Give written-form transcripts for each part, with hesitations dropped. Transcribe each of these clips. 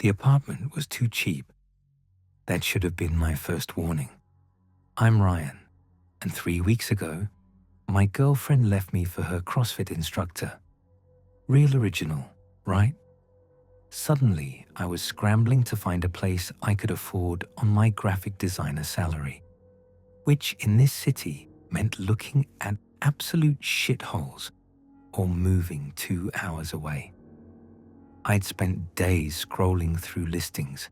The apartment was too cheap. That should have been my first warning. I'm Ryan, and 3 weeks ago, my girlfriend left me for her CrossFit instructor. Real original, right? Suddenly, I was scrambling to find a place I could afford on my graphic designer salary, which in this city meant looking at absolute shitholes or moving 2 hours away. I'd spent days scrolling through listings,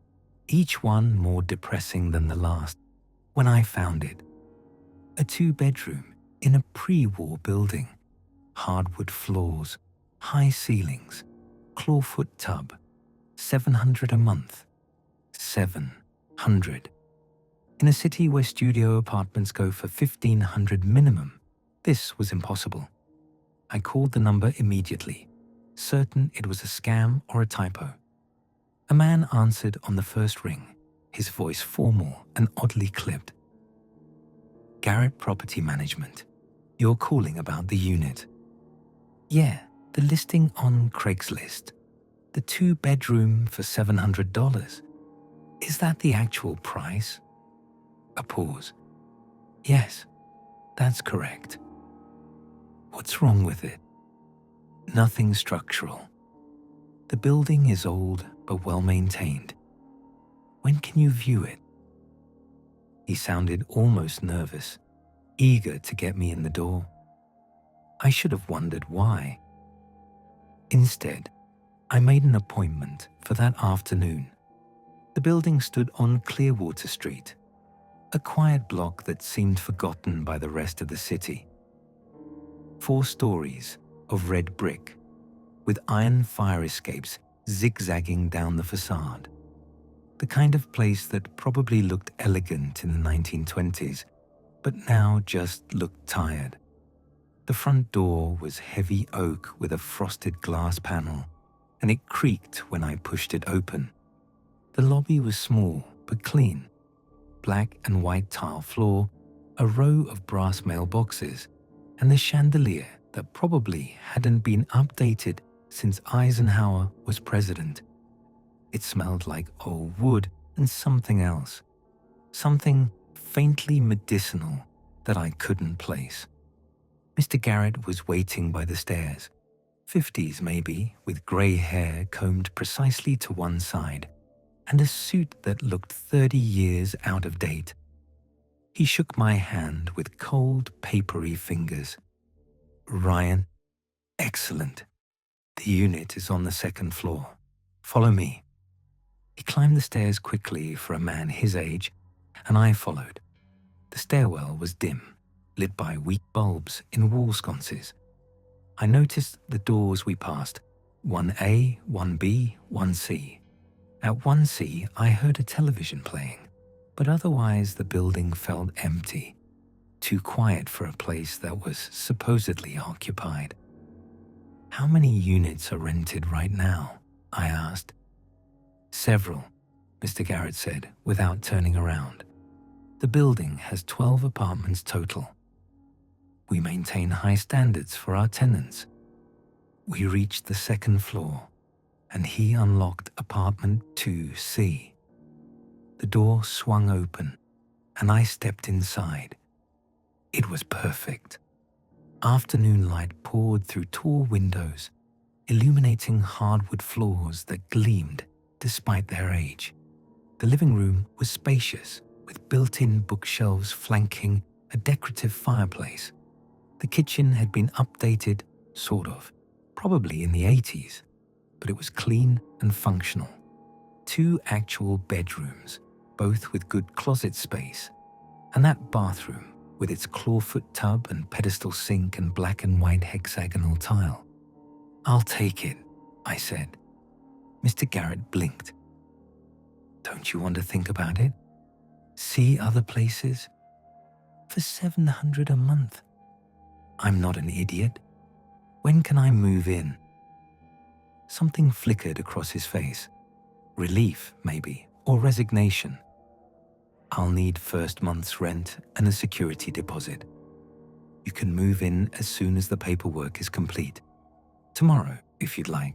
each one more depressing than the last, when I found it. A 2-bedroom in a pre-war building, hardwood floors, high ceilings, clawfoot tub, $700 a month. 700. In a city where studio apartments go for $1,500 minimum, this was impossible. I called the number immediately, certain it was a scam or a typo. A man answered on the first ring, his voice formal and oddly clipped. Garrett Property Management. You're calling about the unit. Yeah, the listing on Craigslist. The 2-bedroom for $700. Is that the actual price? A pause. Yes, that's correct. What's wrong with it? Nothing structural. The building is old but well maintained. When can you view it? He sounded almost nervous, eager to get me in the door. I should have wondered why. Instead, I made an appointment for that afternoon. The building stood on Clearwater Street, a quiet block that seemed forgotten by the rest of the city. 4 stories of red brick, with iron fire escapes zigzagging down the facade. The kind of place that probably looked elegant in the 1920s, but now just looked tired. The front door was heavy oak with a frosted glass panel, and it creaked when I pushed it open. The lobby was small but clean. Black and white tile floor, a row of brass mailboxes, and the chandelier that probably hadn't been updated since Eisenhower was president. It smelled like old wood and something else, something faintly medicinal that I couldn't place. Mr. Garrett was waiting by the stairs, 50s maybe, with grey hair combed precisely to one side, and a suit that looked 30 years out of date. He shook my hand with cold, papery fingers. Ryan, excellent. The unit is on the 2nd floor. Follow me. He climbed the stairs quickly for a man his age, and I followed. The stairwell was dim, lit by weak bulbs in wall sconces. I noticed the doors we passed, 1A, 1B, 1C. At 1C, I heard a television playing, but otherwise the building felt empty, too quiet for a place that was supposedly occupied. How many units are rented right now? I asked. Several, Mr. Garrett said, without turning around. The building has 12 apartments total. We maintain high standards for our tenants. We reached the 2nd floor, and he unlocked apartment 2C. The door swung open, and I stepped inside. It was perfect. Afternoon light poured through tall windows, illuminating hardwood floors that gleamed despite their age. The living room was spacious, with built-in bookshelves flanking a decorative fireplace. The kitchen had been updated, sort of, probably in the 80s, but it was clean and functional. 2 actual bedrooms, both with good closet space, and that bathroom with its clawfoot tub and pedestal sink and black and white hexagonal tile. I'll take it, I said. Mr. Garrett blinked. Don't you want to think about it? See other places? For $700 a month. I'm not an idiot. When can I move in? Something flickered across his face. Relief, maybe, or resignation. I'll need first month's rent and a security deposit. You can move in as soon as the paperwork is complete. Tomorrow, if you'd like.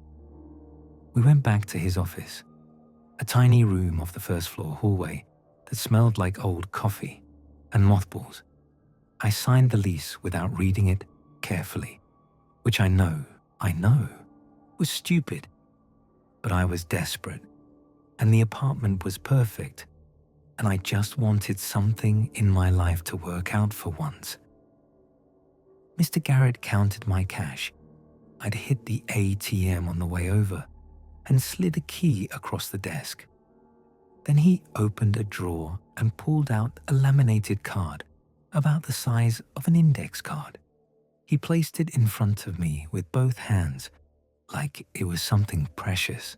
We went back to his office. a tiny room off the first floor hallway that smelled like old coffee and mothballs. I signed the lease without reading it carefully, which I know, was stupid. But I was desperate, and the apartment was perfect, and I just wanted something in my life to work out for once. Mr. Garrett counted my cash. I'd hit the ATM on the way over and slid a key across the desk. Then he opened a drawer and pulled out a laminated card about the size of an index card. He placed it in front of me with both hands, like it was something precious.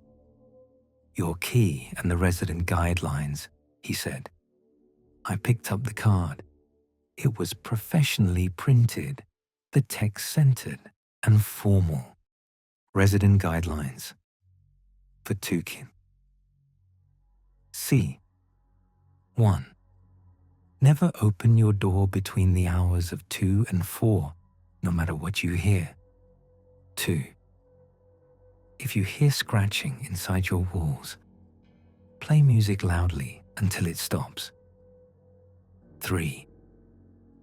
"Your key and the resident guidelines," he said. I picked up the card. It was professionally printed, the text centered and formal. Resident guidelines for Tukin. C. 1. Never open your door between the hours of 2 and 4, no matter what you hear. 2. If you hear scratching inside your walls, play music loudly until it stops. 3.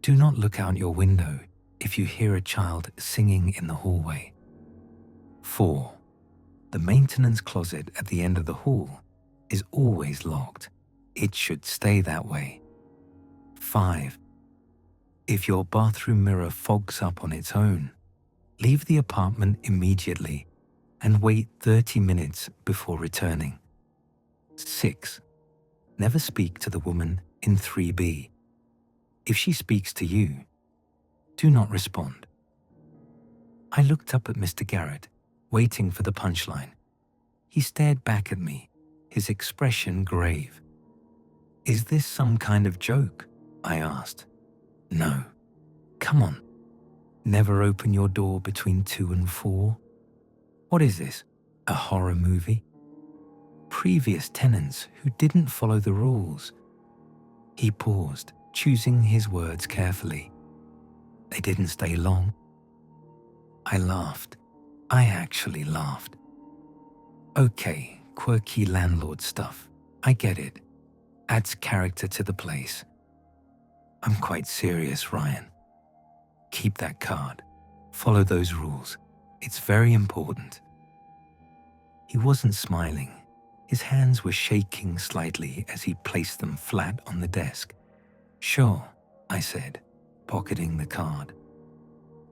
Do not look out your window if you hear a child singing in the hallway. 4. The maintenance closet at the end of the hall is always locked. It should stay that way. 5. If your bathroom mirror fogs up on its own, leave the apartment immediately and wait 30 minutes before returning. 6. Never speak to the woman in 3B. If she speaks to you, do not respond. I looked up at Mr. Garrett, waiting for the punchline. He stared back at me, his expression grave. "Is this some kind of joke?" I asked. "No. Come on. Never open your door between 2 and 4? What is this, a horror movie? Previous tenants who didn't follow the rules." He paused, choosing his words carefully. "They didn't stay long." I laughed. I actually laughed. "Okay, quirky landlord stuff. I get it. Adds character to the place. I'm quite serious, Ryan. Keep that card. Follow those rules. It's very important." He wasn't smiling. His hands were shaking slightly as he placed them flat on the desk. "Sure," I said, pocketing the card.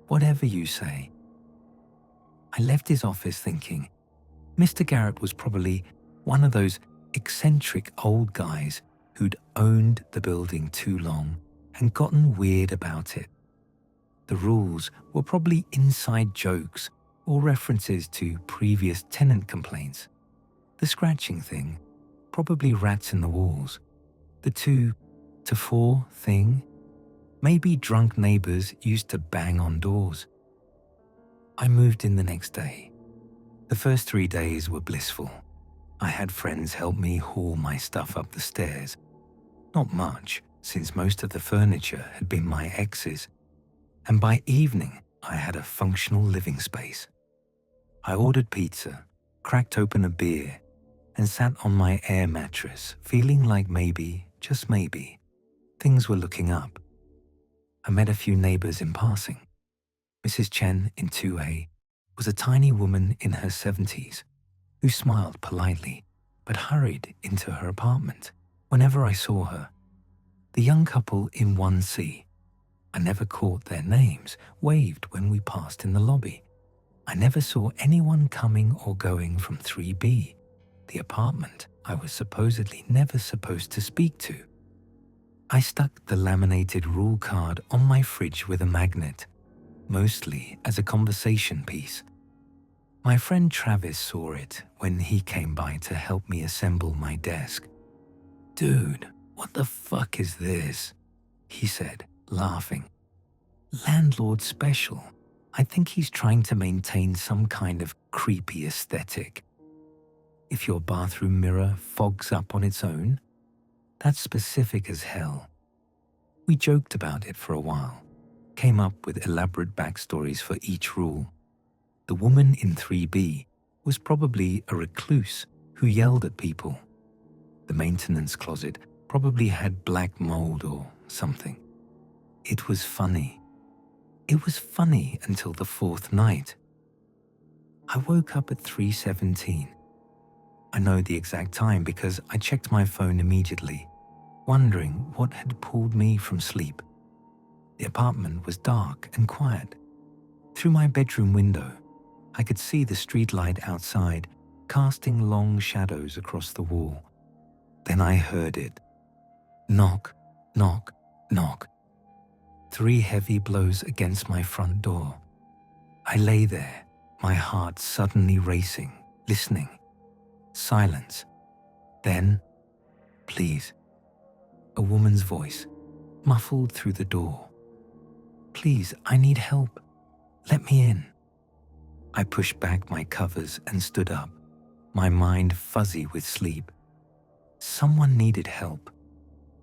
"Whatever you say." I left his office thinking, Mr. Garrett was probably one of those eccentric old guys who'd owned the building too long and gotten weird about it. The rules were probably inside jokes or references to previous tenant complaints. The scratching thing, probably rats in the walls. The 2 to 4 thing, maybe drunk neighbors used to bang on doors. I moved in the next day. The first 3 days were blissful. I had friends help me haul my stuff up the stairs. Not much, since most of the furniture had been my ex's, and by evening I had a functional living space. I ordered pizza, cracked open a beer, and sat on my air mattress, feeling like maybe, just maybe, things were looking up. I met a few neighbors in passing. Mrs. Chen in 2A was a tiny woman in her 70s who smiled politely but hurried into her apartment whenever I saw her. The young couple in 1C, I never caught their names, waved when we passed in the lobby. I never saw anyone coming or going from 3B, the apartment I was supposedly never supposed to speak to. I stuck the laminated rule card on my fridge with a magnet, mostly as a conversation piece. My friend Travis saw it when he came by to help me assemble my desk. "Dude, what the fuck is this?" he said, laughing. "Landlord special. I think he's trying to maintain some kind of creepy aesthetic. If your bathroom mirror fogs up on its own, that's specific as hell." We joked about it for a while, came up with elaborate backstories for each rule. The woman in 3B was probably a recluse who yelled at people The maintenance closet probably had black mold or something. It was funny. It was funny until the fourth night. I woke up at 3:17. I know the exact time because I checked my phone immediately, wondering what had pulled me from sleep. The apartment was dark and quiet. Through my bedroom window, I could see the streetlight outside, casting long shadows across the wall. Then I heard it. Knock, knock, knock. 3 heavy blows against my front door. I lay there, my heart suddenly racing, listening. Silence. Then, please. A woman's voice, muffled through the door. Please, I need help. Let me in. I pushed back my covers and stood up, my mind fuzzy with sleep. Someone needed help.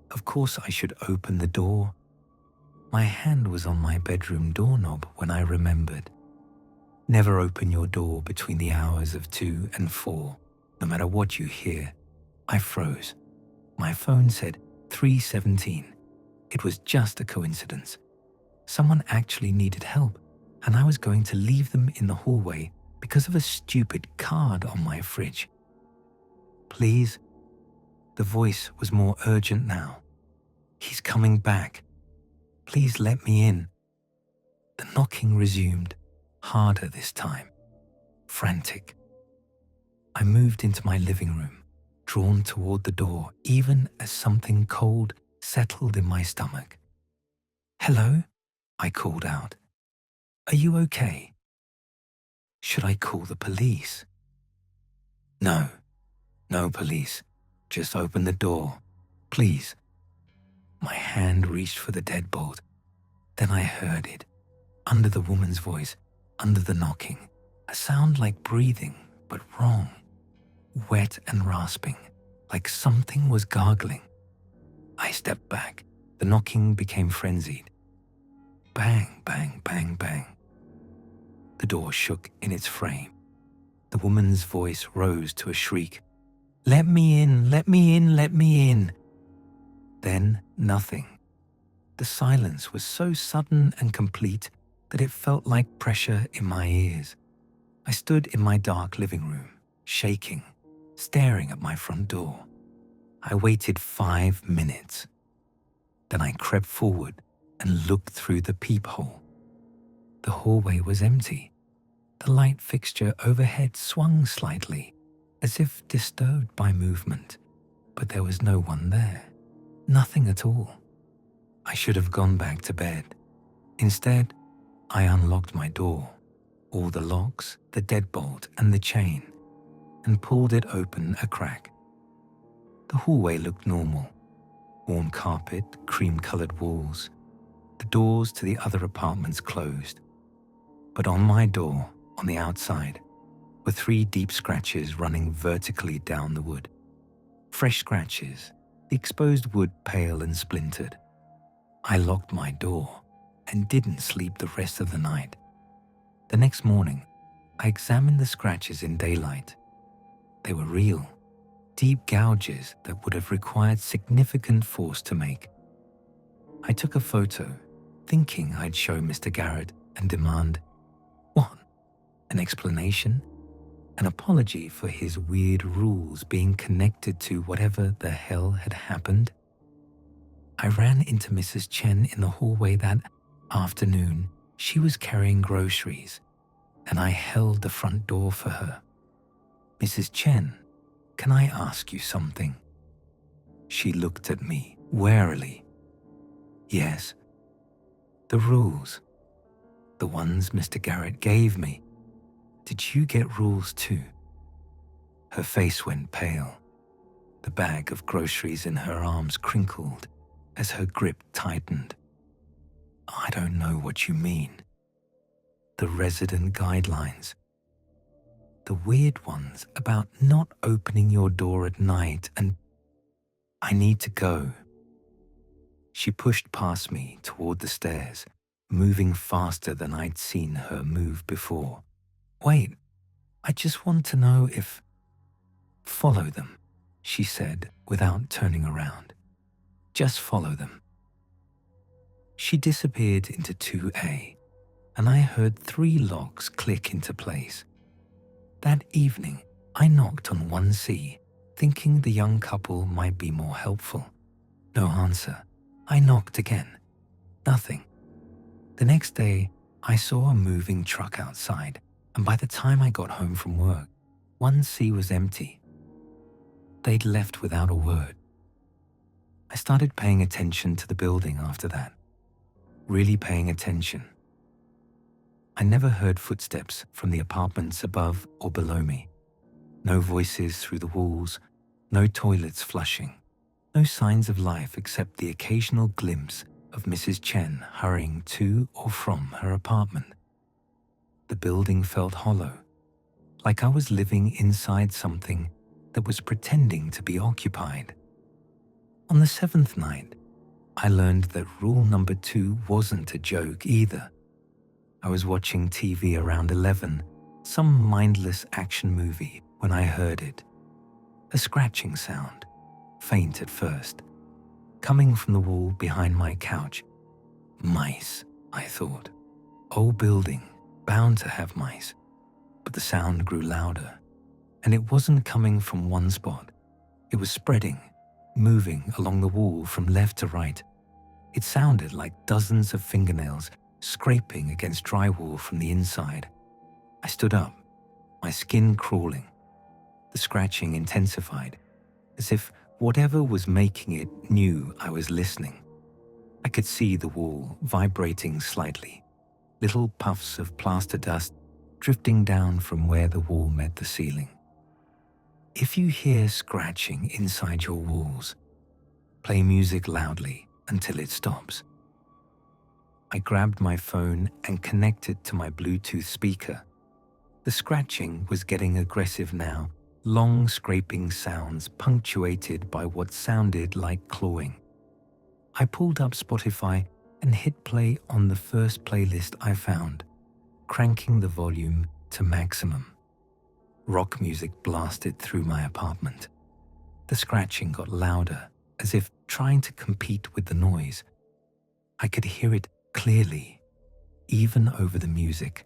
Of course I should open the door. My hand was on my bedroom doorknob when I remembered. Never open your door between the hours of 2 and 4, no matter what you hear. I froze. My phone said 3:17. It was just a coincidence. Someone actually needed help, and I was going to leave them in the hallway because of a stupid card on my fridge. Please. The voice was more urgent now. He's coming back. Please let me in. The knocking resumed, harder this time, frantic. I moved into my living room, drawn toward the door even as something cold settled in my stomach. Hello? I called out. Are you okay? Should I call the police? No police. Just open the door, please. My hand reached for the deadbolt. Then I heard it, under the woman's voice, under the knocking, a sound like breathing, but wrong, wet and rasping, like something was gargling. I stepped back. The knocking became frenzied. Bang, bang, bang, bang. The door shook in its frame. The woman's voice rose to a shriek. Let me in, let me in, let me in. Then nothing. The silence was so sudden and complete that it felt like pressure in my ears. I stood in my dark living room, shaking, staring at my front door. I waited 5 minutes. Then I crept forward and looked through the peephole. The hallway was empty. The light fixture overhead swung slightly, as if disturbed by movement, but there was no one there. Nothing at all. I should have gone back to bed. Instead, I unlocked my door, all the locks, the deadbolt, and the chain, and pulled it open a crack. The hallway looked normal. Worn carpet, cream-colored walls. The doors to the other apartments closed. But on my door, on the outside, were 3 deep scratches running vertically down the wood. Fresh scratches, the exposed wood pale and splintered. I locked my door and didn't sleep the rest of the night. The next morning, I examined the scratches in daylight. They were real, deep gouges that would have required significant force to make. I took a photo, thinking I'd show Mr. Garrett and demand, what? An explanation? An apology for his weird rules being connected to whatever the hell had happened? I ran into Mrs. Chen in the hallway that afternoon. She was carrying groceries, and I held the front door for her. Mrs. Chen, can I ask you something? She looked at me warily. Yes. The rules. The ones Mr. Garrett gave me. Did you get rules too? Her face went pale. The bag of groceries in her arms crinkled as her grip tightened. I don't know what you mean. The resident guidelines. The weird ones about not opening your door at night and I need to go. She pushed past me toward the stairs, moving faster than I'd seen her move before. Wait, I just want to know if... Follow them. she said without turning around. Just follow them. She disappeared into 2A, and I heard 3 locks click into place. That evening, I knocked on 1C, thinking the young couple might be more helpful. No answer. I knocked again. Nothing. The next day, I saw a moving truck outside, and by the time I got home from work, 1C was empty. They'd left without a word. I started paying attention to the building after that. Really paying attention. I never heard footsteps from the apartments above or below me. No voices through the walls, no toilets flushing, no signs of life except the occasional glimpse of Mrs. Chen hurrying to or from her apartment. The building felt hollow, like I was living inside something that was pretending to be occupied. On the 7th night, I learned that rule number 2 wasn't a joke either. I was watching TV around 11, some mindless action movie, when I heard it. A scratching sound, faint at first, coming from the wall behind my couch. Mice, I thought. Old building, bound to have mice. But the sound grew louder, and it wasn't coming from one spot. It was spreading, moving along the wall from left to right. It sounded like dozens of fingernails scraping against drywall from the inside. I stood up, my skin crawling. The scratching intensified, as if whatever was making it knew I was listening. I could see the wall vibrating slightly, little puffs of plaster dust drifting down from where the wall met the ceiling. If you hear scratching inside your walls, play music loudly until it stops. I grabbed my phone and connected to my Bluetooth speaker. The scratching was getting aggressive now, long scraping sounds punctuated by what sounded like clawing. I pulled up Spotify and hit play on the first playlist I found, cranking the volume to maximum. Rock music blasted through my apartment. The scratching got louder, as if trying to compete with the noise. I could hear it clearly, even over the music.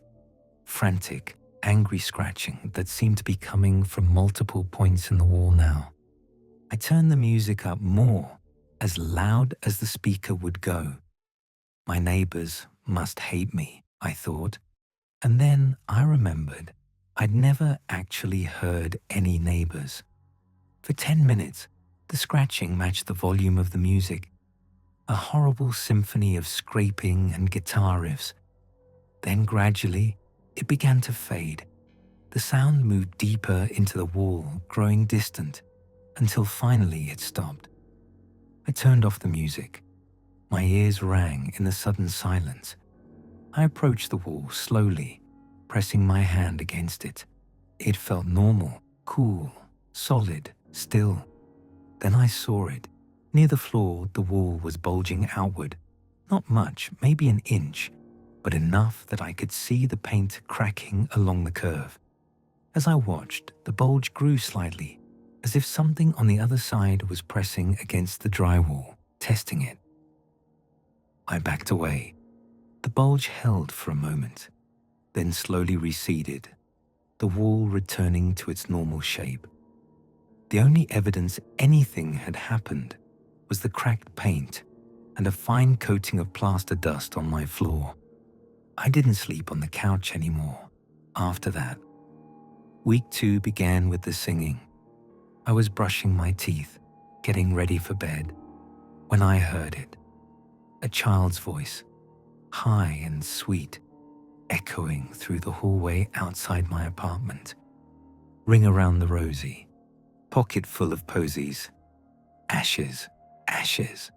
Frantic, angry scratching that seemed to be coming from multiple points in the wall now. I turned the music up more, as loud as the speaker would go. My neighbors must hate me, I thought. And then I remembered I'd never actually heard any neighbors. For 10 minutes, the scratching matched the volume of the music, a horrible symphony of scraping and guitar riffs. Then gradually, it began to fade. The sound moved deeper into the wall, growing distant, until finally it stopped. I turned off the music. My ears rang in the sudden silence. I approached the wall slowly, pressing my hand against it. It felt normal, cool, solid, still. Then I saw it. Near the floor, the wall was bulging outward. Not much, maybe an inch, but enough that I could see the paint cracking along the curve. As I watched, the bulge grew slightly, as if something on the other side was pressing against the drywall, testing it. I backed away. The bulge held for a moment, then slowly receded, the wall returning to its normal shape. The only evidence anything had happened was the cracked paint and a fine coating of plaster dust on my floor. I didn't sleep on the couch anymore after that. Week 2 began with the singing. I was brushing my teeth, getting ready for bed, when I heard it. A child's voice, high and sweet, echoing through the hallway outside my apartment. Ring around the rosy, pocket full of posies. Ashes, ashes.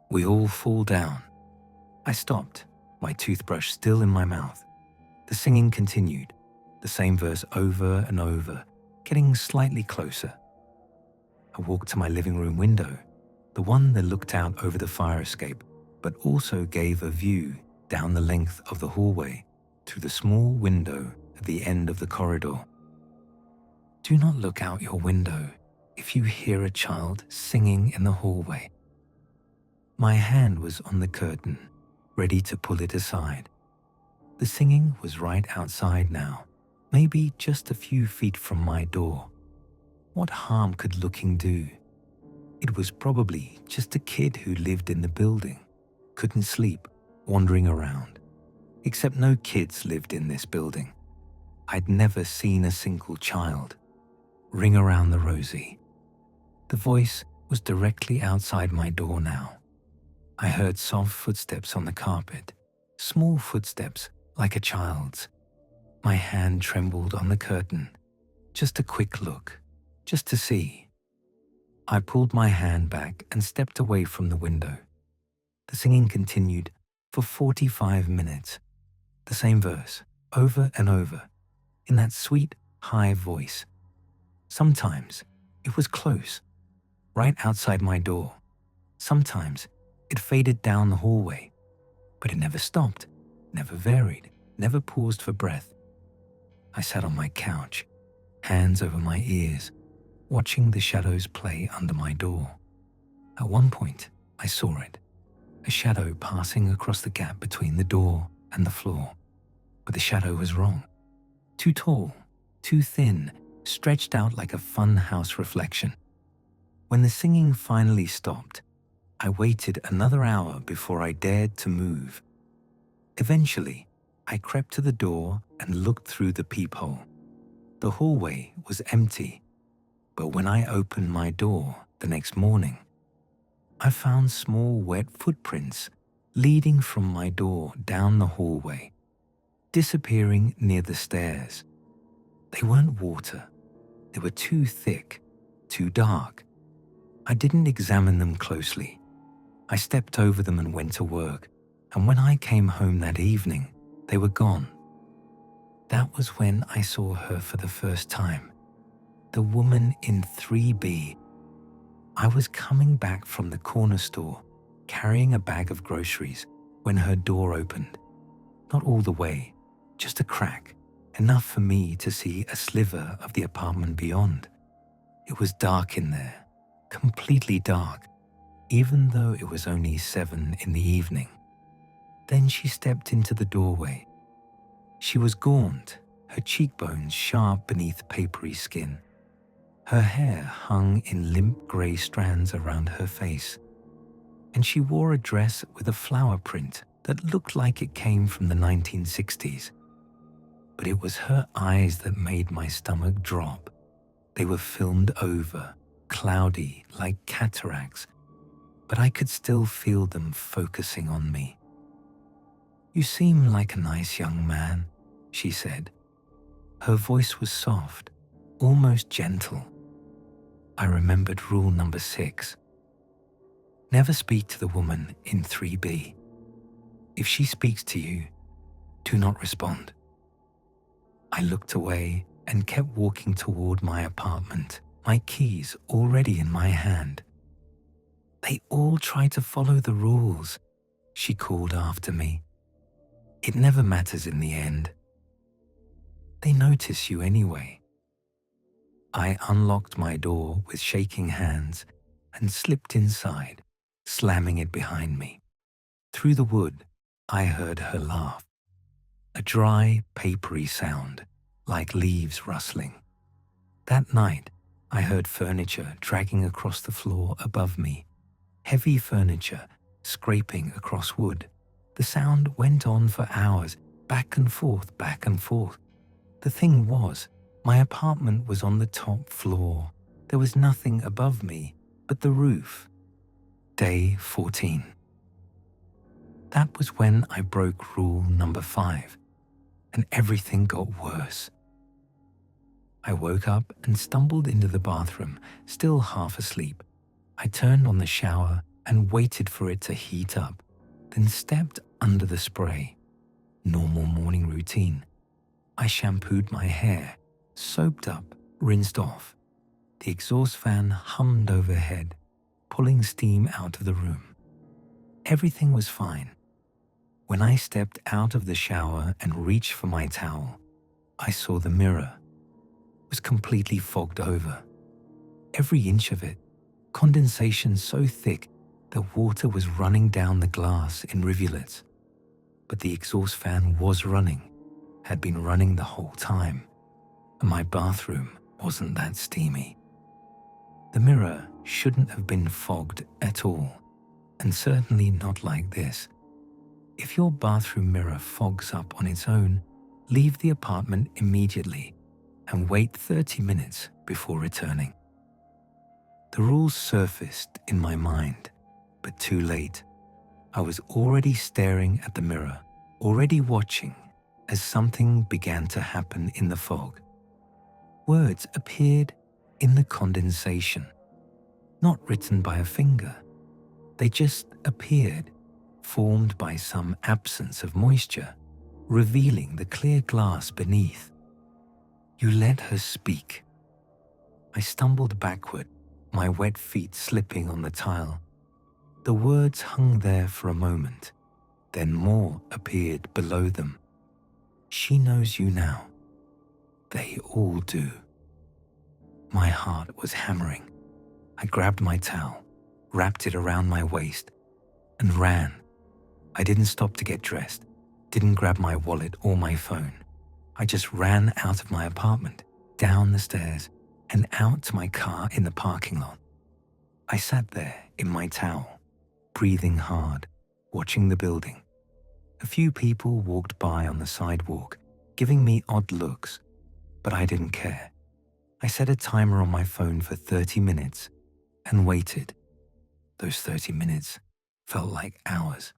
We all fall down. I stopped, my toothbrush still in my mouth. The singing continued, the same verse over and over, getting slightly closer. I walked to my living room window, the one that looked out over the fire escape, but also gave a view down the length of the hallway through the small window at the end of the corridor. Do not look out your window if if you hear a child singing in the hallway. My hand was on the curtain, ready to pull it aside. The singing was right outside now, maybe just a few feet from my door. What harm could looking do? It was probably just a kid who lived in the building, couldn't sleep, wandering around. Except no kids lived in this building. I'd never seen a single child. Ring around the rosy. The voice was directly outside my door now. I heard soft footsteps on the carpet, small footsteps like a child's. My hand trembled on the curtain. Just a quick look, just to see. I pulled my hand back and stepped away from the window. The singing continued for 45 minutes. The same verse, over and over, in that sweet, high voice. Sometimes it was close, right outside my door. Sometimes it faded down the hallway, but it never stopped, never varied, never paused for breath. I sat on my couch, hands over my ears, watching the shadows play under my door. At one point, I saw it, a shadow passing across the gap between the door and the floor. But the shadow was wrong. Too tall, too thin, stretched out like a fun house reflection. When the singing finally stopped, I waited another hour before I dared to move. Eventually, I crept to the door and looked through the peephole. The hallway was empty, but when I opened my door the next morning, I found small wet footprints leading from my door down the hallway, disappearing near the stairs. They weren't water. They were too thick, too dark. I didn't examine them closely. I stepped over them and went to work, and when I came home that evening, they were gone. That was when I saw her for the first time. The woman in 3B. I was coming back from the corner store, carrying a bag of groceries, when her door opened. Not all the way, just a crack, enough for me to see a sliver of the apartment beyond. It was dark in there, completely dark, even though it was only 7 in the evening. Then she stepped into the doorway. She was gaunt, her cheekbones sharp beneath papery skin. Her hair hung in limp grey strands around her face, and she wore a dress with a flower print that looked like it came from the 1960s. But it was her eyes that made my stomach drop. They were filmed over, cloudy like cataracts, but I could still feel them focusing on me. "You seem like a nice young man," she said. Her voice was soft, almost gentle. I remembered rule number 6. Never speak to the woman in 3B. If she speaks to you, do not respond. I looked away and kept walking toward my apartment, my keys already in my hand. "They all try to follow the rules," she called after me. "It never matters in the end. They notice you anyway." I unlocked my door with shaking hands and slipped inside, slamming it behind me. Through the wood, I heard her laugh. A dry, papery sound, like leaves rustling. That night, I heard furniture dragging across the floor above me. Heavy furniture scraping across wood. The sound went on for hours, back and forth, back and forth. The thing was, my apartment was on the top floor. There was nothing above me but the roof. Day 14. That was when I broke rule number 5, and everything got worse. I woke up and stumbled into the bathroom, still half asleep. I turned on the shower and waited for it to heat up, then stepped under the spray. Normal morning routine. I shampooed my hair, soaped up, rinsed off. The exhaust fan hummed overhead, pulling steam out of the room. Everything was fine. When I stepped out of the shower and reached for my towel, I saw the mirror. It was completely fogged over. every inch of it, condensation so thick that water was running down the glass in rivulets. But the exhaust fan was running, had been running the whole time, and my bathroom wasn't that steamy. The mirror shouldn't have been fogged at all, and certainly not like this. If your bathroom mirror fogs up on its own, leave the apartment immediately and wait 30 minutes before returning. The rules surfaced in my mind, but too late. I was already staring at the mirror, already watching as something began to happen in the fog. Words appeared in the condensation, not written by a finger. They just appeared, formed by some absence of moisture, revealing the clear glass beneath. You let her speak. I stumbled backward, my wet feet slipping on the tile. The words hung there for a moment, then more appeared below them. She knows you now. They all do. My heart was hammering. I grabbed my towel, wrapped it around my waist, and ran. I didn't stop to get dressed, didn't grab my wallet or my phone. I just ran out of my apartment, down the stairs, and out to my car in the parking lot. I sat there in my towel, breathing hard, watching the building. A few people walked by on the sidewalk, giving me odd looks, but I didn't care. I set a timer on my phone for 30 minutes and waited. Those 30 minutes felt like hours.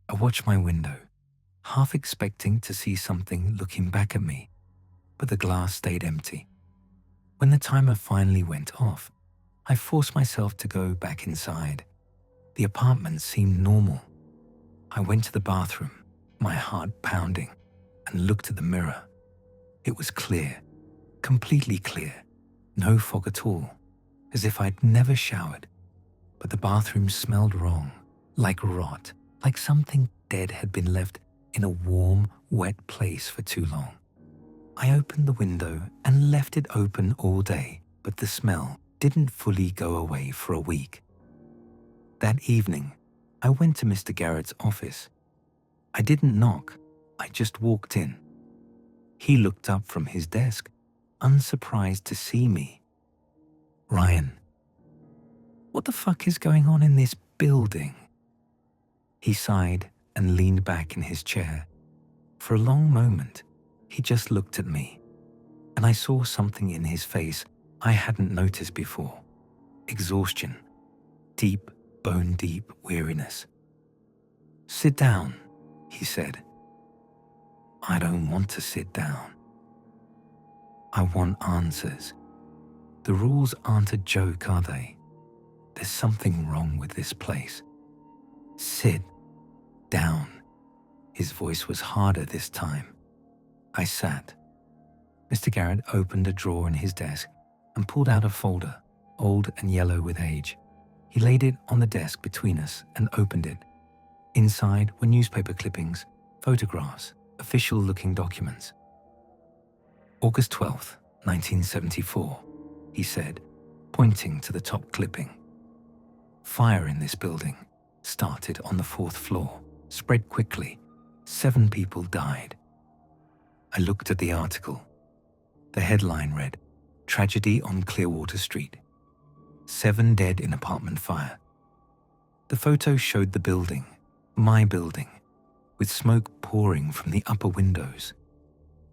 I watched my window, half expecting to see something looking back at me, but the glass stayed empty. When the timer finally went off, I forced myself to go back inside. The apartment seemed normal. I went to the bathroom, my heart pounding, and looked at the mirror. It was clear, completely clear, no fog at all, as if I'd never showered. But the bathroom smelled wrong, like rot, like something dead had been left in a warm, wet place for too long. I opened the window and left it open all day, but the smell didn't fully go away for a week. That evening, I went to Mr. Garrett's office. I didn't knock, I just walked in. He looked up from his desk, unsurprised to see me. "Ryan, what the fuck is going on in this building?" He sighed and leaned back in his chair. For a long moment, he just looked at me, and I saw something in his face I hadn't noticed before. Exhaustion, deep, bone-deep weariness. "Sit down," he said. "I don't want to sit down. I want answers. The rules aren't a joke, are they? There's something wrong with this place. Sit down." His voice was harder this time. I sat. Mr. Garrett opened a drawer in his desk and pulled out a folder, old and yellow with age. He laid it on the desk between us and opened it. Inside were newspaper clippings, photographs, official-looking documents. "August 12th, 1974, he said, pointing to the top clipping. "Fire in this building. Started on the 4th floor. Spread quickly. 7 people died." I looked at the article. The headline read, "Tragedy on Clearwater Street. 7 dead in apartment fire." The photo showed the building, my building, with smoke pouring from the upper windows.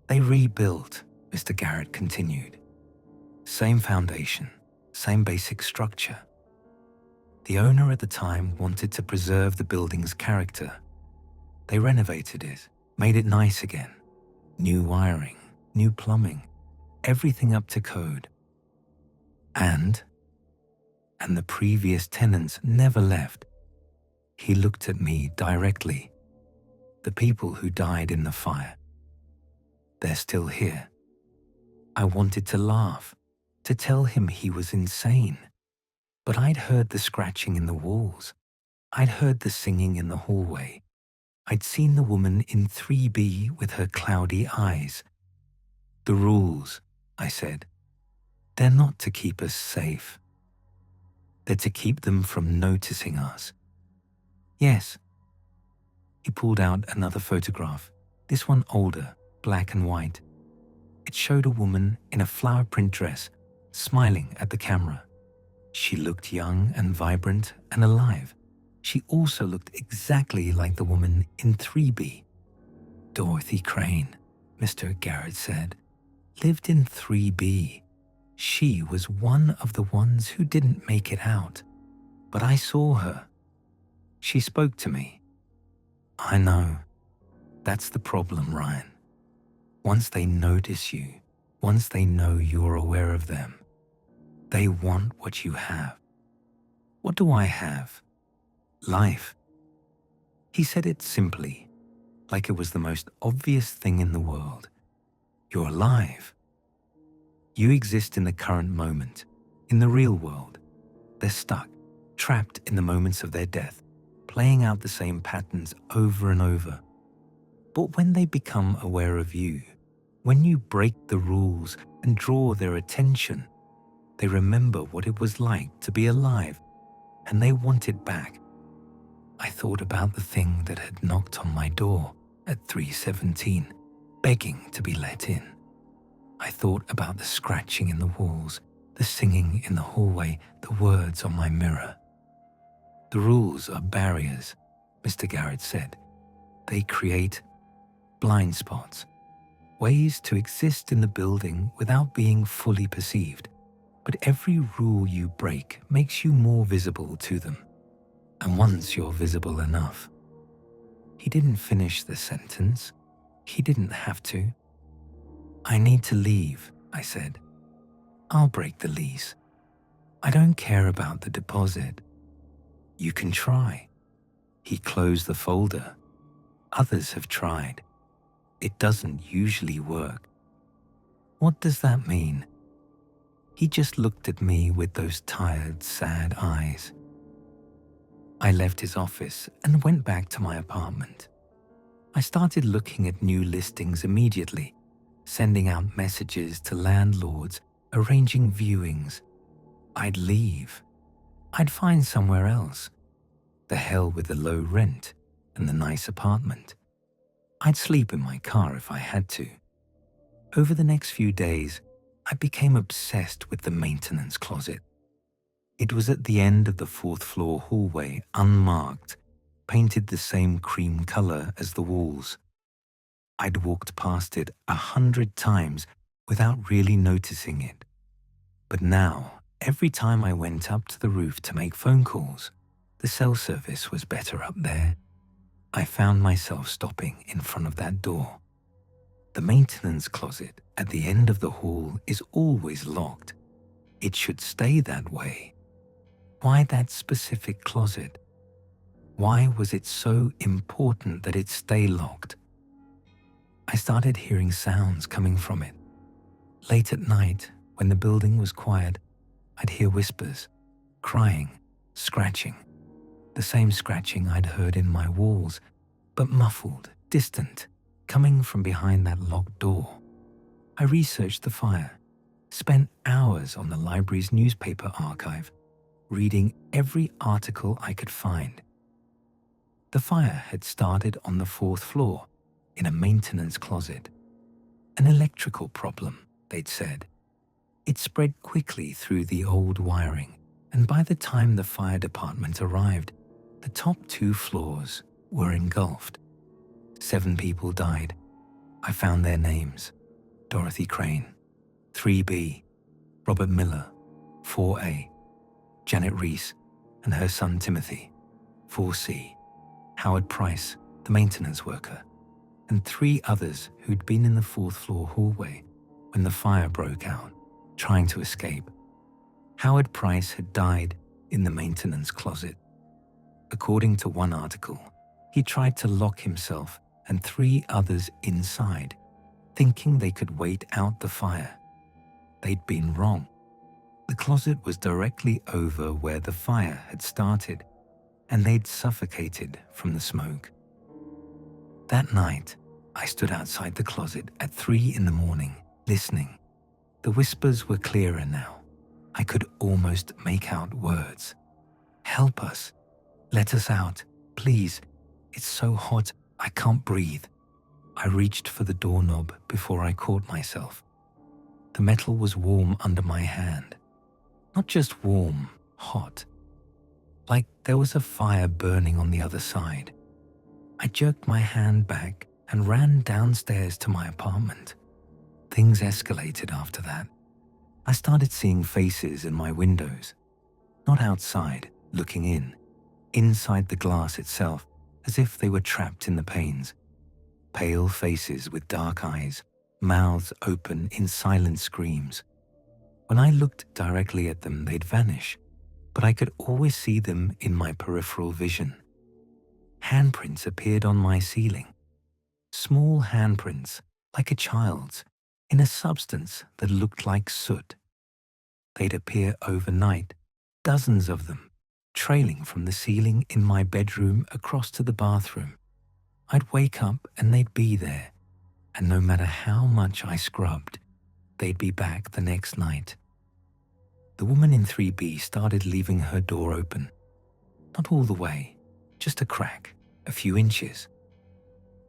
"They rebuilt," Mr. Garrett continued. "Same foundation, same basic structure. The owner at the time wanted to preserve the building's character. They renovated it, made it nice again. New wiring, new plumbing, everything up to code. And the previous tenants never left." He looked at me directly. "The people who died in the fire, they're still here." I wanted to laugh, to tell him he was insane. But I'd heard the scratching in the walls. I'd heard the singing in the hallway. I'd seen the woman in 3B with her cloudy eyes. "The rules," I said. They're not to keep us safe. They're to keep them from noticing us. Yes. He pulled out another photograph, this one older, black and white. It showed a woman in a flower print dress, smiling at the camera. She looked young and vibrant and alive. She also looked exactly like the woman in 3B. Dorothy Crane, Mr. Garrett said, lived in 3B. She was one of the ones who didn't make it out. But I saw her. She spoke to me. I know. That's the problem, Ryan. Once they notice you, once they know you're aware of them, they want what you have. What do I have? Life. He said it simply, like it was the most obvious thing in the world. You're alive. You exist in the current moment, in the real world. They're stuck, trapped in the moments of their death, playing out the same patterns over and over. But when they become aware of you, when you break the rules and draw their attention, they remember what it was like to be alive, and they want it back. I thought about the thing that had knocked on my door at 3:17, begging to be let in. I thought about the scratching in the walls, the singing in the hallway, the words on my mirror. The rules are barriers, Mr. Garrett said. They create blind spots, ways to exist in the building without being fully perceived. But every rule you break makes you more visible to them. And once you're visible enough. He didn't finish the sentence. He didn't have to. I need to leave, I said. I'll break the lease. I don't care about the deposit. You can try. He closed the folder. Others have tried. It doesn't usually work. What does that mean? He just looked at me with those tired, sad eyes. I left his office and went back to my apartment. I started looking at new listings immediately, sending out messages to landlords, arranging viewings. I'd leave. I'd find somewhere else. The hell with the low rent and the nice apartment. I'd sleep in my car if I had to. Over the next few days, I became obsessed with the maintenance closet. It was at the end of the 4th floor hallway, unmarked, painted the same cream color as the walls. I'd walked past it 100 times without really noticing it. But now, every time I went up to the roof to make phone calls, the cell service was better up there. I found myself stopping in front of that door. The maintenance closet at the end of the hall is always locked. It should stay that way. Why that specific closet? Why was it so important that it stay locked? I started hearing sounds coming from it. Late at night, when the building was quiet, I'd hear whispers, crying, scratching. The same scratching I'd heard in my walls, but muffled, distant, coming from behind that locked door. I researched the fire, spent hours on the library's newspaper archive, reading every article I could find. The fire had started on the 4th floor, in a maintenance closet. An electrical problem, they'd said. It spread quickly through the old wiring, and by the time the fire department arrived, the top 2 floors were engulfed. 7 people died. I found their names. Dorothy Crane, 3B, Robert Miller, 4A, Janet Reese and her son Timothy, 4C, Howard Price, the maintenance worker, and 3 others who'd been in the 4th floor hallway when the fire broke out, trying to escape. Howard Price had died in the maintenance closet. According to one article, he tried to lock himself and 3 others inside, thinking they could wait out the fire. They'd been wrong. The closet was directly over where the fire had started, and they'd suffocated from the smoke. That night, I stood outside the closet at 3 in the morning, listening. The whispers were clearer now. I could almost make out words. "Help us. Let us out. Please. It's so hot. I can't breathe." I reached for the doorknob before I caught myself. The metal was warm under my hand. Not just warm, hot. Like there was a fire burning on the other side. I jerked my hand back and ran downstairs to my apartment. Things escalated after that. I started seeing faces in my windows. Not outside, looking in. Inside the glass itself, as if they were trapped in the panes. Pale faces with dark eyes, mouths open in silent screams. When I looked directly at them, they'd vanish, but I could always see them in my peripheral vision. Handprints appeared on my ceiling. Small handprints, like a child's, in a substance that looked like soot. They'd appear overnight, dozens of them, trailing from the ceiling in my bedroom across to the bathroom. I'd wake up and they'd be there, and no matter how much I scrubbed, they'd be back the next night. The woman in 3B started leaving her door open. Not all the way, just a crack, a few inches.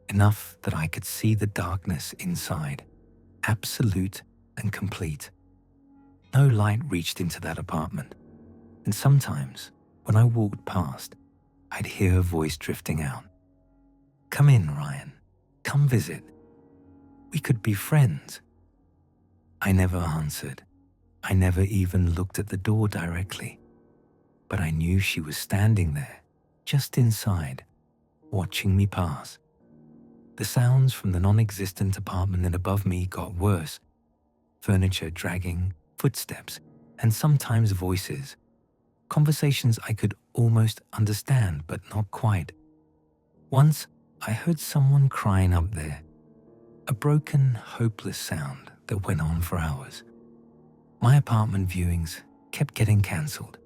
Enough that I could see the darkness inside, absolute and complete. No light reached into that apartment, and sometimes, when I walked past, I'd hear her voice drifting out. "Come in, Ryan. Come visit. We could be friends." I never answered. I never even looked at the door directly. But I knew she was standing there, just inside, watching me pass. The sounds from the non-existent apartment above me got worse. Furniture dragging, footsteps, and sometimes voices. Conversations I could almost understand, but not quite. Once, I heard someone crying up there. A broken, hopeless sound that went on for hours. My apartment viewings kept getting cancelled.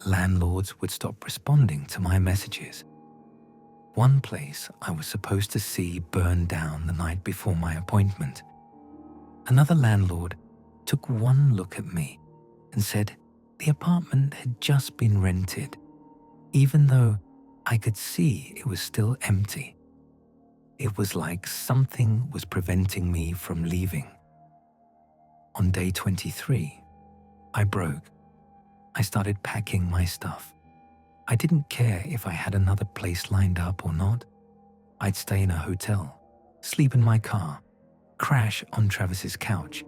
Landlords would stop responding to my messages. One place I was supposed to see burned down the night before my appointment. Another landlord took one look at me and said the apartment had just been rented, even though I could see it was still empty. It was like something was preventing me from leaving. On day 23, I broke. I started packing my stuff. I didn't care if I had another place lined up or not. I'd stay in a hotel, sleep in my car, crash on Travis's couch.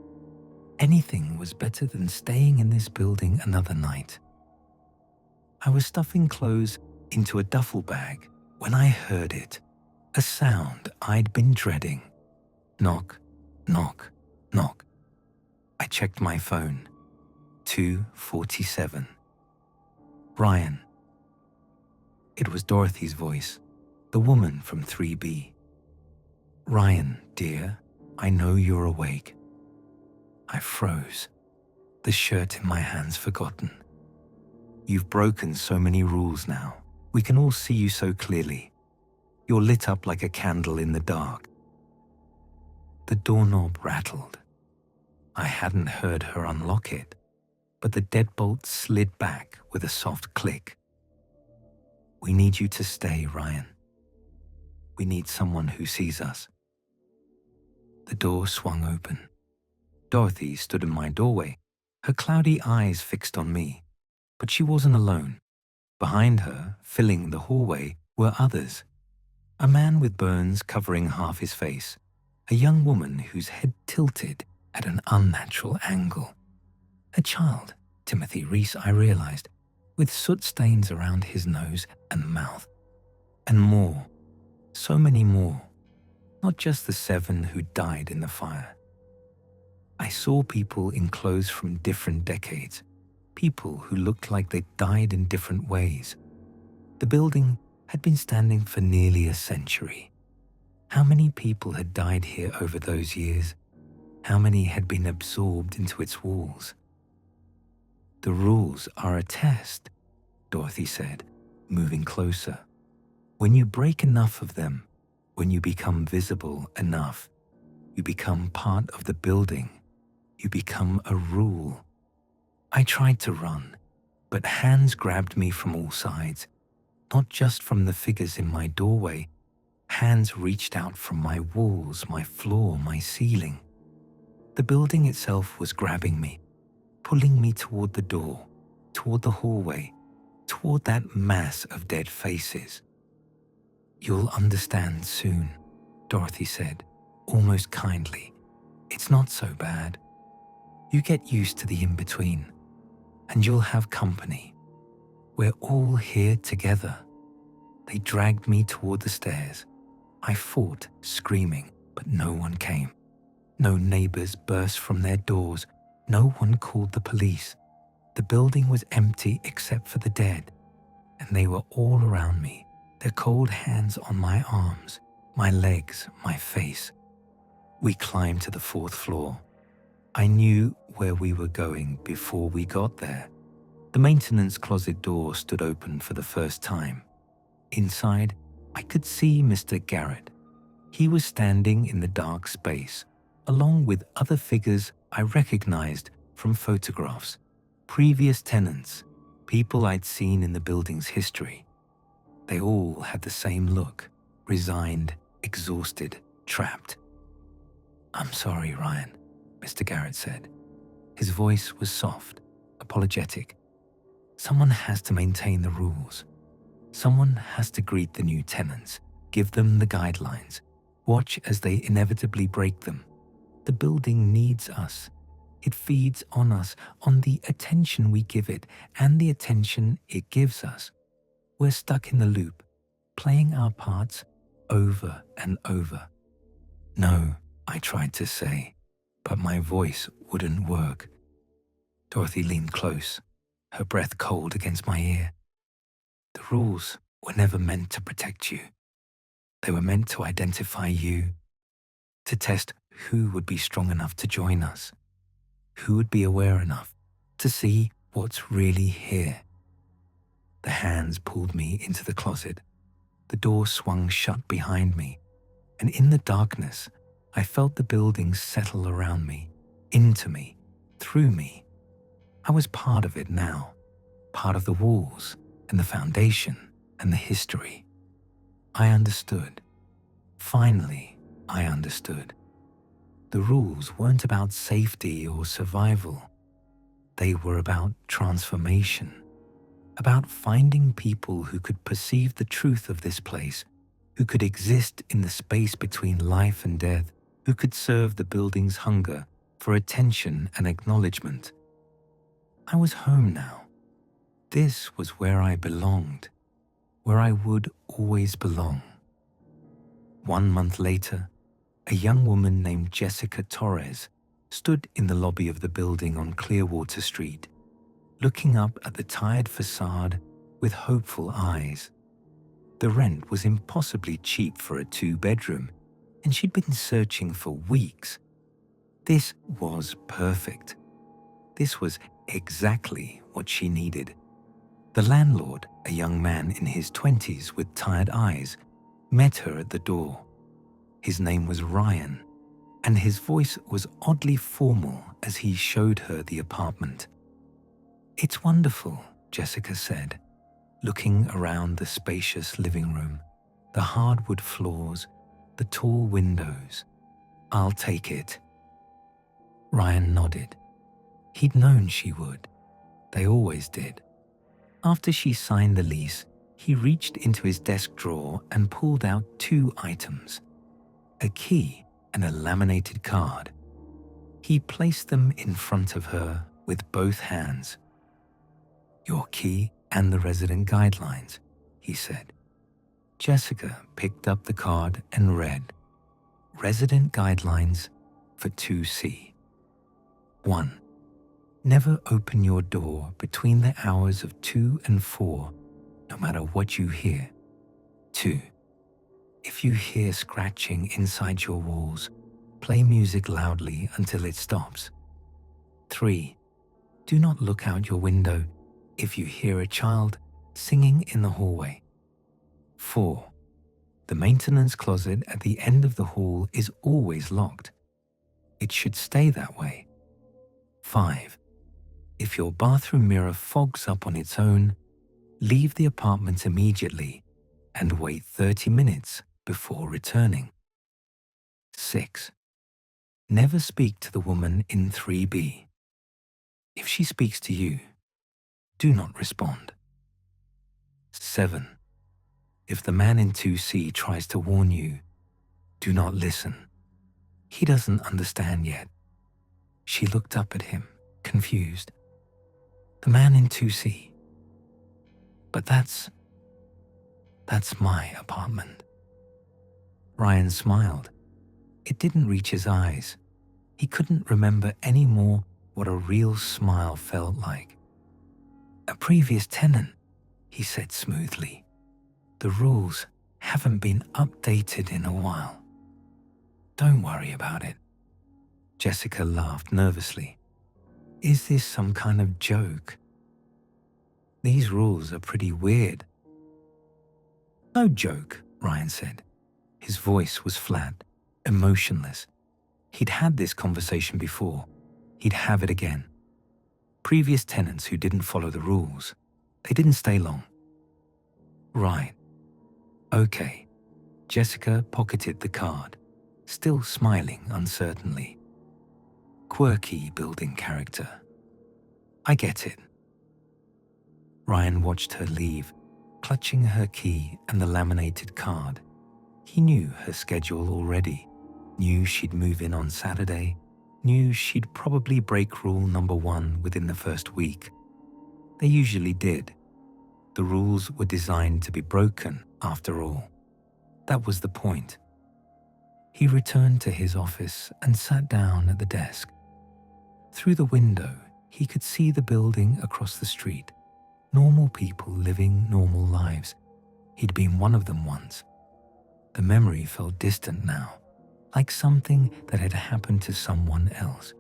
Anything was better than staying in this building another night. I was stuffing clothes into a duffel bag when I heard it, a sound I'd been dreading. Knock, knock, knock. I checked my phone. 2:47. "Ryan." It was Dorothy's voice, the woman from 3B. "Ryan, dear, I know you're awake." I froze, the shirt in my hands forgotten. "You've broken so many rules now. We can all see you so clearly. You're lit up like a candle in the dark." The doorknob rattled. I hadn't heard her unlock it, but the deadbolt slid back with a soft click. "We need you to stay, Ryan. We need someone who sees us." The door swung open. Dorothy stood in my doorway, her cloudy eyes fixed on me. But she wasn't alone. Behind her, filling the hallway, were others. A man with burns covering half his face, a young woman whose head tilted at an unnatural angle. A child, Timothy Reese, I realized, with soot stains around his nose and mouth. And more, so many more, not just the 7 who died in the fire. I saw people in clothes from different decades, people who looked like they died in different ways. The building had been standing for nearly a century. How many people had died here over those years? How many had been absorbed into its walls? "The rules are a test," Dorothy said, moving closer. "When you break enough of them, when you become visible enough, you become part of the building. You become a rule. I tried to run, but hands grabbed me from all sides, not just from the figures in my doorway. Hands reached out from my walls, my floor, my ceiling. The building itself was grabbing me, pulling me toward the door, toward the hallway, toward that mass of dead faces. "You'll understand soon," Dorothy said, almost kindly. "It's not so bad. You get used to the in-between, and you'll have company. We're all here together." They dragged me toward the stairs. I fought, screaming, but no one came. No neighbors burst from their doors. No one called the police. The building was empty except for the dead, and they were all around me, their cold hands on my arms, my legs, my face. We climbed to the 4th floor. I knew where we were going before we got there. The maintenance closet door stood open for the first time. Inside, I could see Mr. Garrett. He was standing in the dark space, along with other figures I recognized from photographs, previous tenants, people I'd seen in the building's history. They all had the same look, resigned, exhausted, trapped. "I'm sorry, Ryan," Mr. Garrett said. His voice was soft, apologetic. "Someone has to maintain the rules. Someone has to greet the new tenants, give them the guidelines, watch as they inevitably break them. The building needs us. It feeds on us, on the attention we give it and the attention it gives us. We're stuck in the loop, playing our parts over and over." "No," I tried to say, but my voice wouldn't work. Dorothy leaned close, her breath cold against my ear. "The rules were never meant to protect you. They were meant to identify you, to test who would be strong enough to join us, who would be aware enough to see what's really here." The hands pulled me into the closet. The door swung shut behind me, and in the darkness, I felt the building settle around me, into me, through me. I was part of it now, part of the walls and the foundation and the history. I understood. Finally, I understood. The rules weren't about safety or survival. They were about transformation, about finding people who could perceive the truth of this place, who could exist in the space between life and death, who could serve the building's hunger for attention and acknowledgement. I was home now. This was where I belonged, where I would always belong. 1 month later, a young woman named Jessica Torres stood in the lobby of the building on Clearwater Street, looking up at the tired facade with hopeful eyes. The rent was impossibly cheap for a 2-bedroom, and she'd been searching for weeks. This was perfect. This was exactly what she needed. The landlord, a young man in his 20s with tired eyes, met her at the door. His name was Ryan, and his voice was oddly formal as he showed her the apartment. "It's wonderful," Jessica said, looking around the spacious living room, the hardwood floors, the tall windows. "I'll take it." Ryan nodded. He'd known she would. They always did. After she signed the lease, he reached into his desk drawer and pulled out 2 items, a key and a laminated card. He placed them in front of her with both hands. "Your key and the resident guidelines," he said. Jessica picked up the card and read, "Resident guidelines for 2C. 1. Never open your door between the hours of 2 and 4, no matter what you hear. 2. If you hear scratching inside your walls, play music loudly until it stops. 3. Do not look out your window if you hear a child singing in the hallway. 4. The maintenance closet at the end of the hall is always locked. It should stay that way. 5. If your bathroom mirror fogs up on its own, leave the apartment immediately and wait 30 minutes before returning. 6. Never speak to the woman in 3B. If she speaks to you, do not respond. 7. If the man in 2C tries to warn you, do not listen. He doesn't understand yet. She looked up at him, confused. The man in 2C. But that's my apartment. Ryan smiled. It didn't reach his eyes. He couldn't remember anymore what a real smile felt like. A previous tenant, he said smoothly. The rules haven't been updated in a while. Don't worry about it. Jessica laughed nervously. Is this some kind of joke? These rules are pretty weird. No joke, Ryan said. His voice was flat, emotionless. He'd had this conversation before. He'd have it again. Previous tenants who didn't follow the rules, they didn't stay long. Right. Okay. Jessica pocketed the card, still smiling uncertainly. Quirky building character. I get it. Ryan watched her leave, clutching her key and the laminated card. He knew her schedule already, knew she'd move in on Saturday, knew she'd probably break rule number 1 within the first week. They usually did. The rules were designed to be broken, after all. That was the point. He returned to his office and sat down at the desk. Through the window, he could see the building across the street. Normal people living normal lives. He'd been one of them once. The memory felt distant now, like something that had happened to someone else.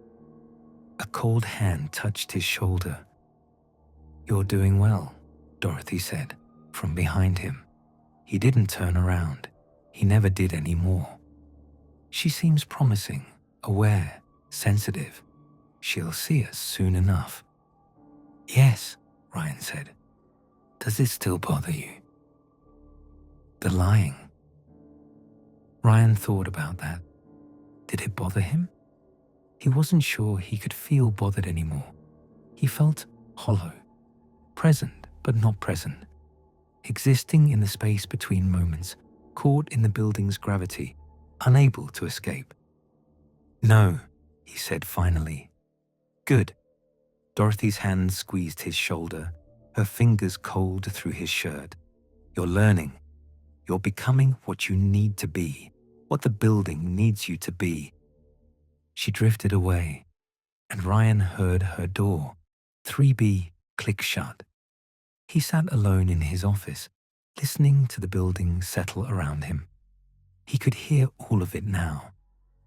A cold hand touched his shoulder. You're doing well, Dorothy said, from behind him. He didn't turn around. He never did anymore. She seems promising, aware, sensitive. She'll see us soon enough. Yes, Ryan said. Does it still bother you? The lying. Ryan thought about that. Did it bother him? He wasn't sure he could feel bothered anymore. He felt hollow, present but not present, existing in the space between moments, caught in the building's gravity, unable to escape. No, he said finally. Good. Dorothy's hand squeezed his shoulder, her fingers cold through his shirt. You're learning. You're becoming what you need to be, what the building needs you to be. She drifted away, and Ryan heard her door, 3B, click shut. He sat alone in his office, listening to the building settle around him. He could hear all of it now.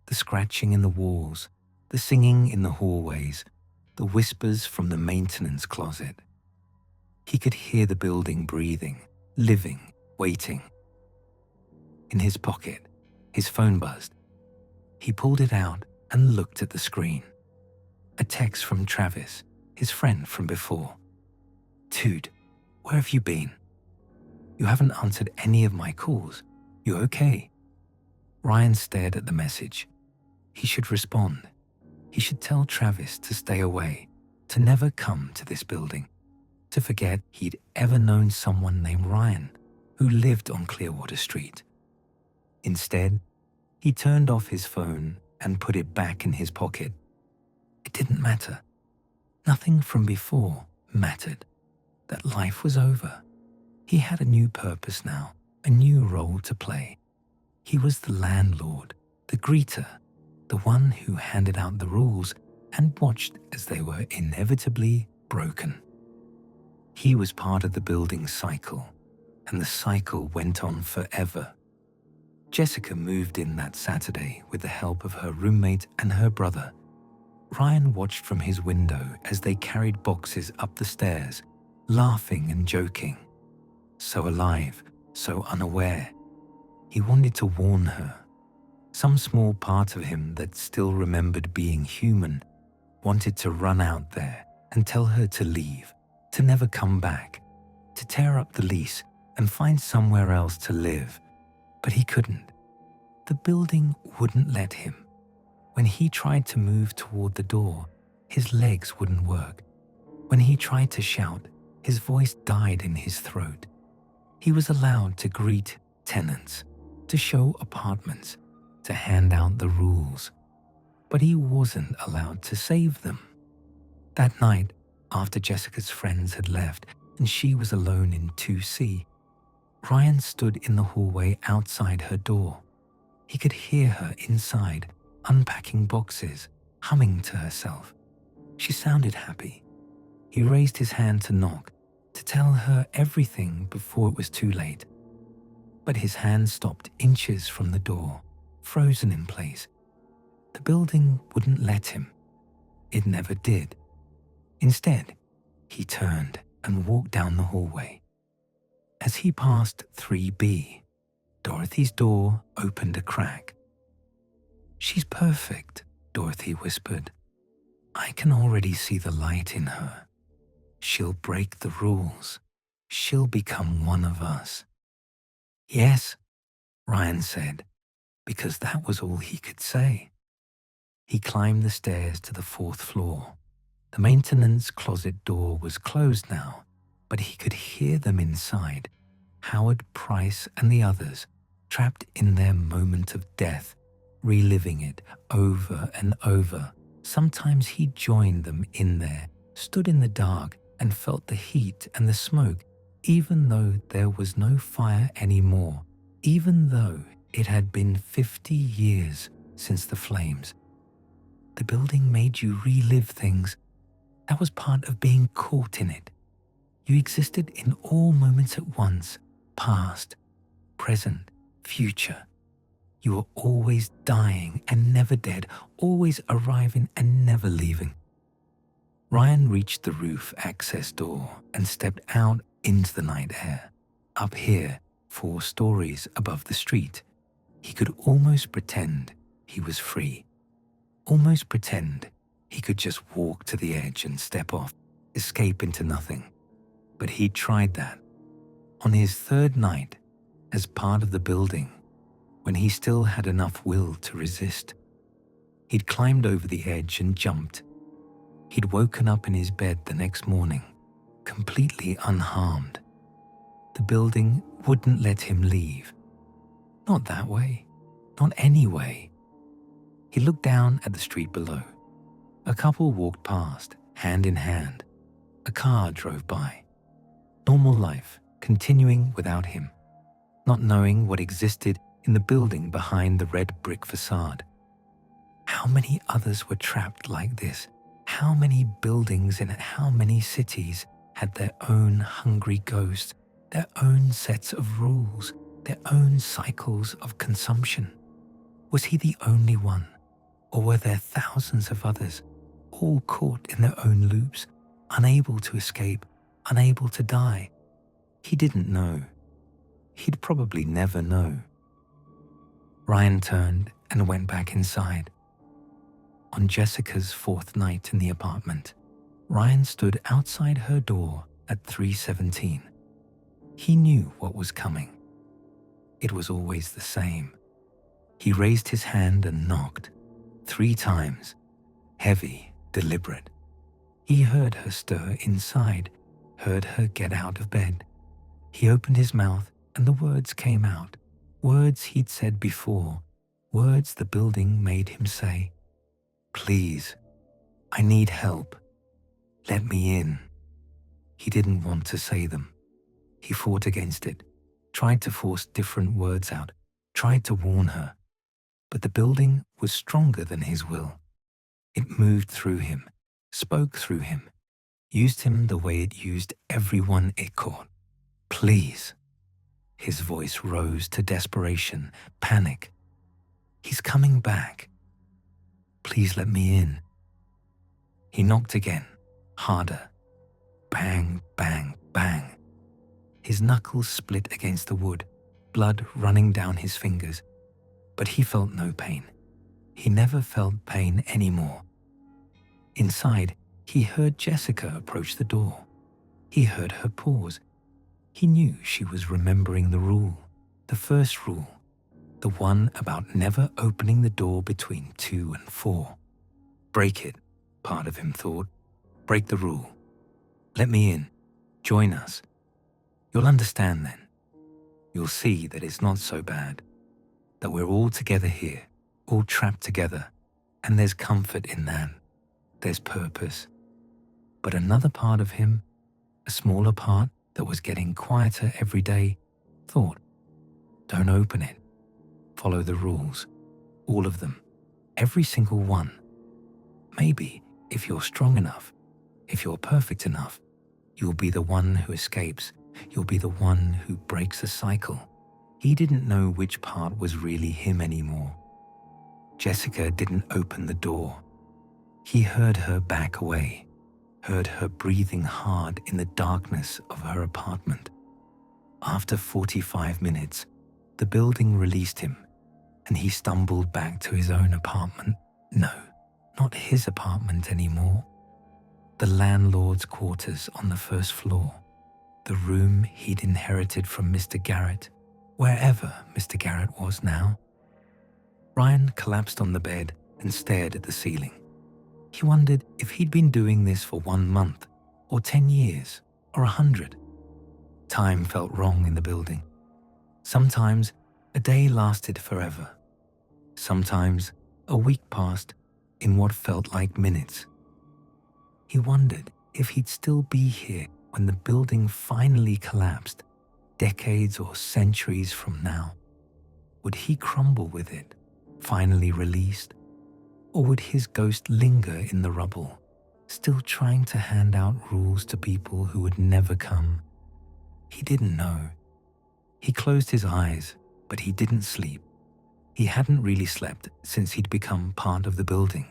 The scratching in the walls, the singing in the hallways, the whispers from the maintenance closet. He could hear the building breathing, living, waiting. In his pocket, his phone buzzed. He pulled it out and looked at the screen. A text from Travis, his friend from before. Dude, where have you been? You haven't answered any of my calls. You okay? Ryan stared at the message. He should respond. He should tell Travis to stay away, to never come to this building, to forget he'd ever known someone named Ryan who lived on Clearwater Street. Instead, he turned off his phone and put it back in his pocket. It didn't matter. Nothing from before mattered. That life was over. He had a new purpose now, a new role to play. He was the landlord, the greeter, the one who handed out the rules and watched as they were inevitably broken. He was part of the building's cycle, and the cycle went on forever. Jessica moved in that Saturday with the help of her roommate and her brother. Ryan watched from his window as they carried boxes up the stairs, laughing and joking. So alive, so unaware. He wanted to warn her. Some small part of him that still remembered being human, wanted to run out there and tell her to leave, to never come back, to tear up the lease and find somewhere else to live. But he couldn't. The building wouldn't let him. When he tried to move toward the door, his legs wouldn't work. When he tried to shout, his voice died in his throat. He was allowed to greet tenants, to show apartments, to hand out the rules. But he wasn't allowed to save them. That night, after Jessica's friends had left and she was alone in 2C, Ryan stood in the hallway outside her door. He could hear her inside, unpacking boxes, humming to herself. She sounded happy. He raised his hand to knock, to tell her everything before it was too late. But his hand stopped inches from the door, frozen in place. The building wouldn't let him. It never did. Instead, he turned and walked down the hallway. As he passed 3B, Dorothy's door opened a crack. "She's perfect," Dorothy whispered. "I can already see the light in her. She'll break the rules. She'll become one of us." "Yes," Ryan said, because that was all he could say. He climbed the stairs to the 4th floor. The maintenance closet door was closed now, but he could hear them inside, Howard, Price, and the others, trapped in their moment of death, reliving it over and over. Sometimes he joined them in there, stood in the dark, and felt the heat and the smoke, even though there was no fire anymore, even though it had been 50 years since the flames. The building made you relive things. That was part of being caught in it. You existed in all moments at once, past, present, future. You were always dying and never dead, always arriving and never leaving. Ryan reached the roof access door and stepped out into the night air. Up here, 4 stories above the street, he could almost pretend he was free. Almost pretend he could just walk to the edge and step off, escape into nothing. But he tried that. On his 3rd night, as part of the building, when he still had enough will to resist, he'd climbed over the edge and jumped. He'd woken up in his bed the next morning, completely unharmed. The building wouldn't let him leave. Not that way, not any way. He looked down at the street below. A couple walked past, hand in hand. A car drove by. Normal life, continuing without him, not knowing what existed in the building behind the red brick facade. How many others were trapped like this? How many buildings in how many cities had their own hungry ghosts, their own sets of rules, their own cycles of consumption? Was he the only one? Or were there thousands of others, all caught in their own loops, unable to escape, unable to die? He didn't know. He'd probably never know. Ryan turned and went back inside. On Jessica's 4th night in the apartment, Ryan stood outside her door at 3:17. He knew what was coming. It was always the same. He raised his hand and knocked 3 times, heavy, deliberate. He heard her stir inside, heard her get out of bed. He opened his mouth and the words came out, words he'd said before, words the building made him say. "Please, I need help. Let me in." He didn't want to say them. He fought against it, tried to force different words out, tried to warn her. But the building was stronger than his will. It moved through him, spoke through him, used him the way it used everyone it caught. "Please." His voice rose to desperation, panic. "He's coming back. Please let me in." He knocked again, harder. Bang, bang, bang. His knuckles split against the wood, blood running down his fingers. But he felt no pain. He never felt pain anymore. Inside, he heard Jessica approach the door. He heard her pause. He knew she was remembering the rule, the first rule, the one about never opening the door between 2 and 4. Break it, part of him thought. Break the rule. Let me in. Join us. You'll understand then. You'll see that it's not so bad, that we're all together here, all trapped together, and there's comfort in that. There's purpose. But another part of him, a smaller part that was getting quieter every day, thought, don't open it. Follow the rules. All of them. Every single one. Maybe, if you're strong enough, if you're perfect enough, you'll be the one who escapes. You'll be the one who breaks the cycle. He didn't know which part was really him anymore. Jessica didn't open the door. He heard her back away, heard her breathing hard in the darkness of her apartment. After 45 minutes, the building released him, and he stumbled back to his own apartment. No, not his apartment anymore. The landlord's quarters on the first floor. The room he'd inherited from Mr. Garrett, wherever Mr. Garrett was now. Ryan collapsed on the bed and stared at the ceiling. He wondered if he'd been doing this for 1 month, or 10 years, or 100. Time felt wrong in the building. Sometimes a day lasted forever. Sometimes a week passed in what felt like minutes. He wondered if he'd still be here when the building finally collapsed, decades or centuries from now. Would he crumble with it, finally released? Or would his ghost linger in the rubble, still trying to hand out rules to people who would never come? He didn't know. He closed his eyes, but he didn't sleep. He hadn't really slept since he'd become part of the building.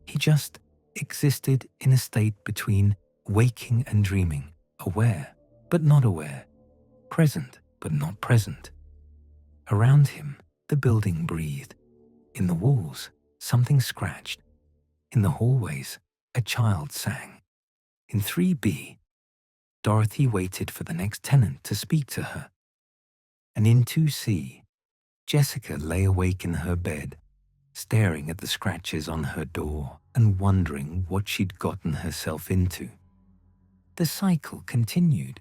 He just existed in a state between waking and dreaming, aware but not aware, present but not present. Around him, the building breathed. In the walls, something scratched. In the hallways, a child sang. In 3B, Dorothy waited for the next tenant to speak to her. And in 2C, Jessica lay awake in her bed, staring at the scratches on her door and wondering what she'd gotten herself into. The cycle continued.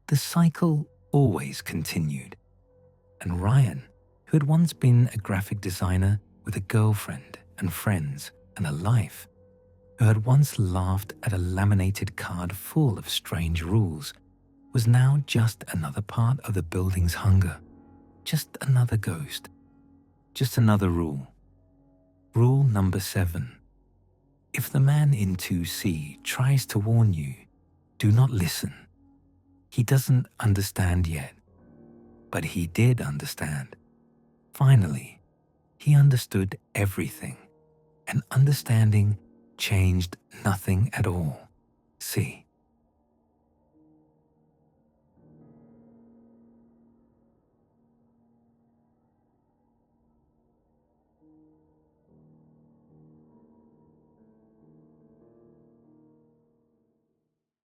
The cycle always continued. And Ryan, who had once been a graphic designer with a girlfriend and friends and a life, who had once laughed at a laminated card full of strange rules, was now just another part of the building's hunger, just another ghost, just another rule. Rule number 7. If the man in 2C tries to warn you, do not listen. He doesn't understand yet, but he did understand. Finally, he understood everything, and understanding changed nothing at all. See.